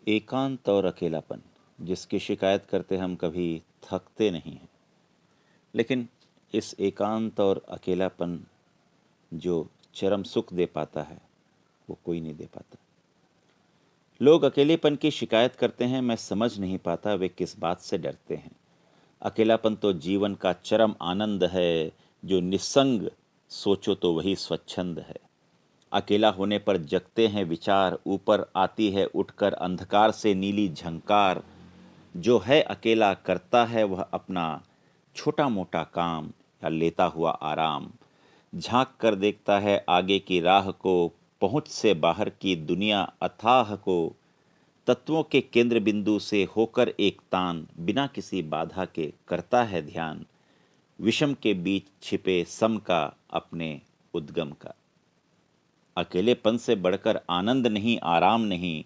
एकांत और अकेलापन जिसकी शिकायत करते हम कभी थकते नहीं हैं, लेकिन इस एकांत और अकेलापन जो चरम सुख दे पाता है वो कोई नहीं दे पाता। लोग अकेलेपन की शिकायत करते हैं, मैं समझ नहीं पाता वे किस बात से डरते हैं। अकेलापन तो जीवन का चरम आनंद है, जो निस्संग सोचो तो वही स्वच्छंद है। अकेला होने पर जगते हैं विचार, ऊपर आती है उठकर अंधकार से नीली झंकार। जो है अकेला करता है वह अपना छोटा मोटा काम या लेता हुआ आराम। झांक कर देखता है आगे की राह को, पहुंच से बाहर की दुनिया अथाह को। तत्वों के केंद्र बिंदु से होकर एक तान, बिना किसी बाधा के करता है ध्यान। विषम के बीच छिपे सम का, अपने उद्गम का। अकेलेपन से बढ़कर आनंद नहीं, आराम नहीं।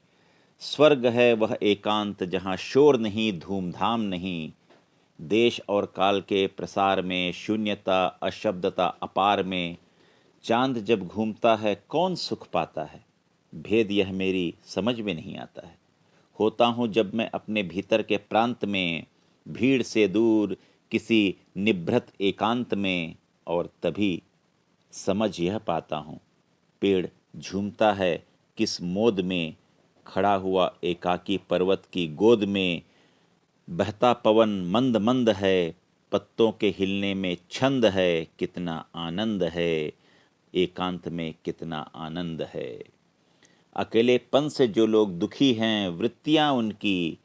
स्वर्ग है वह एकांत जहाँ शोर नहीं, धूमधाम नहीं। देश और काल के प्रसार में शून्यता, अशब्दता अपार में। चांद जब घूमता है कौन सुख पाता है, भेद यह मेरी समझ में नहीं आता है। होता हूँ जब मैं अपने भीतर के प्रांत में, भीड़ से दूर किसी निभृत एकांत में। और तभी समझ यह पाता हूँ, पेड़ झूमता है किस मोद में। खड़ा हुआ एकाकी पर्वत की गोद में। बहता पवन मंद मंद है, पत्तों के हिलने में छंद है। कितना आनंद है, एकांत में कितना आनंद है। अकेलेपन से जो लोग दुखी हैं, वृत्तियां उनकी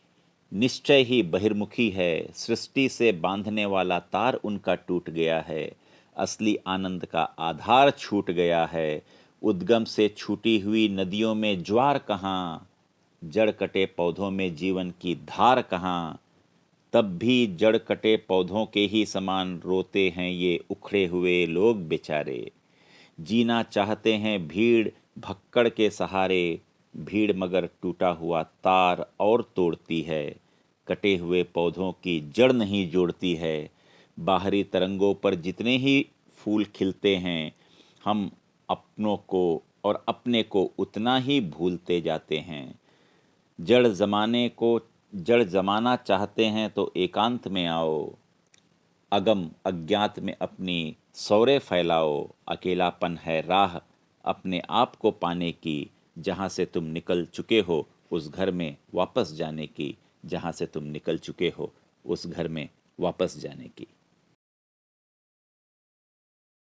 निश्चय ही बहिर्मुखी है। सृष्टि से बांधने वाला तार उनका टूट गया है। असली आनंद का आधार छूट गया है। उद्गम से छूटी हुई नदियों में ज्वार कहाँ, जड़ कटे पौधों में जीवन की धार कहाँ। तब भी जड़ कटे पौधों के ही समान रोते हैं ये उखड़े हुए लोग बेचारे। जीना चाहते हैं भीड़ भक्कड़ के सहारे। भीड़ मगर टूटा हुआ तार और तोड़ती है। कटे हुए पौधों की जड़ नहीं जोड़ती है। बाहरी तरंगों पर जितने ही फूल खिलते हैं, हम अपनों को और अपने को उतना ही भूलते जाते हैं। जड़ जमाना चाहते हैं तो एकांत में आओ। अगम अज्ञात में अपनी सौरे फैलाओ। अकेलापन है राह अपने आप को पाने की, जहाँ से तुम निकल चुके हो उस घर में वापस जाने की। जहाँ से तुम निकल चुके हो उस घर में वापस जाने की।